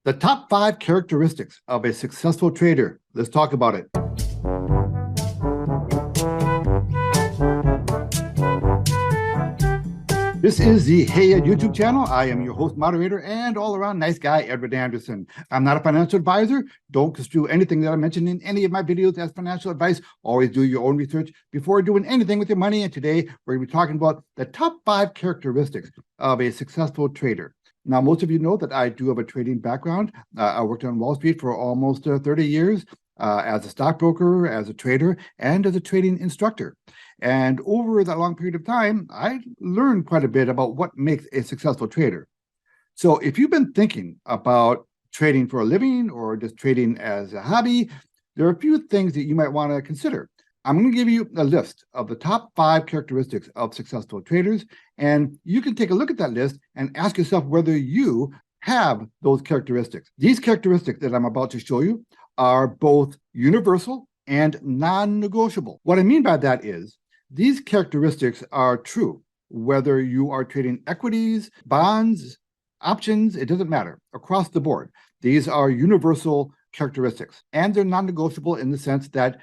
The top 5 characteristics of a successful trader. Let's talk about it. This is the Hey Ed YouTube channel. I am your host, moderator, and all-around nice guy, Edward Anderson. I'm not a financial advisor. Don't construe anything that I mention in any of my videos as financial advice. Always do your own research before doing anything with your money. And today, we're going to be talking about the top 5 characteristics of a successful trader. Now, most of you know that I do have a trading background. I worked on Wall Street for almost 30 years as a stockbroker, as a trader, and as a trading instructor. And over that long period of time, I learned quite a bit about what makes a successful trader. So if you've been thinking about trading for a living or just trading as a hobby, there are a few things that you might want to consider. I'm going to give you a list of the top 5 characteristics of successful traders, and you can take a look at that list and ask yourself whether you have those characteristics. These characteristics that I'm about to show you are both universal and non-negotiable. What I mean by that is these characteristics are true whether you are trading equities, bonds, options, it doesn't matter, across the board. These are universal characteristics, and they're non-negotiable in the sense that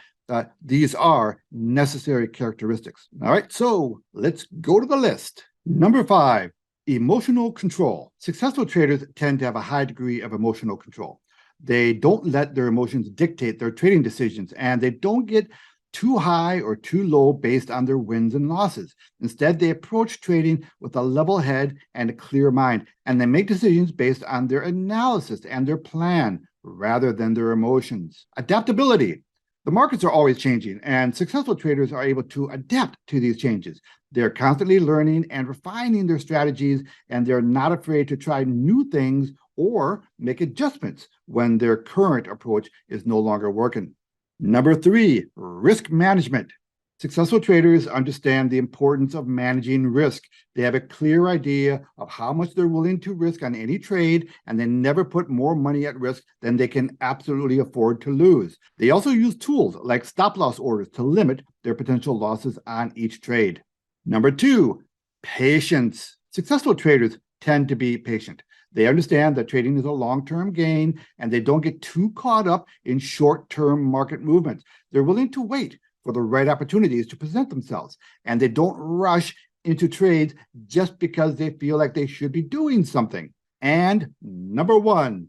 these are necessary characteristics. All right, so let's go to the list. Number 5, emotional control. Successful traders tend to have a high degree of emotional control. They don't let their emotions dictate their trading decisions, and they don't get too high or too low based on their wins and losses. Instead, they approach trading with a level head and a clear mind, and they make decisions based on their analysis and their plan rather than their emotions. Adaptability. The markets are always changing, and successful traders are able to adapt to these changes. They're constantly learning and refining their strategies, and they're not afraid to try new things or make adjustments when their current approach is no longer working. Number 3, risk management. Successful traders understand the importance of managing risk. They have a clear idea of how much they're willing to risk on any trade, and they never put more money at risk than they can absolutely afford to lose. They also use tools like stop-loss orders to limit their potential losses on each trade. Number 2, patience. Successful traders tend to be patient. They understand that trading is a long-term gain, and they don't get too caught up in short-term market movements. They're willing to wait for the right opportunities to present themselves, and they don't rush into trades just because they feel like they should be doing something. And number 1,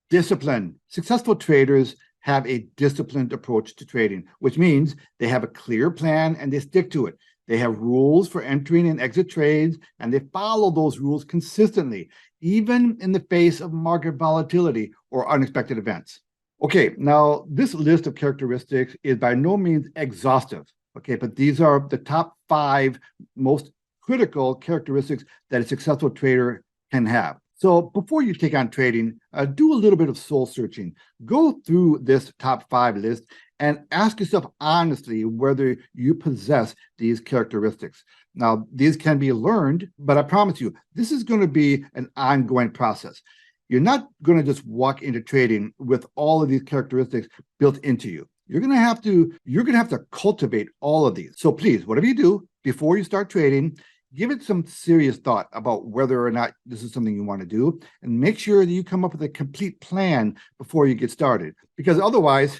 discipline. Successful traders have a disciplined approach to trading, which means they have a clear plan and they stick to it. They have rules for entering and exit trades, and they follow those rules consistently, even in the face of market volatility or unexpected events. Okay, now this list of characteristics is by no means exhaustive, okay, but these are the top 5 most critical characteristics that a successful trader can have. So before you take on trading, do a little bit of soul searching. Go through this top 5 list and ask yourself honestly whether you possess these characteristics. Now, these can be learned, but I promise you, this is going to be an ongoing process. You're not going to just walk into trading with all of these characteristics built into you. You're going to have to cultivate all of these. So please, whatever you do before you start trading, give it some serious thought about whether or not this is something you want to do, and make sure that you come up with a complete plan before you get started, because otherwise,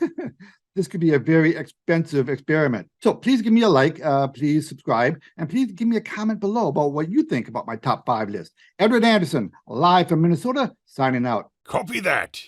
this could be a very expensive experiment. So please give me a like, please subscribe, and please give me a comment below about what you think about my top 5 list. Edward Anderson, live from Minnesota, signing out. Copy that.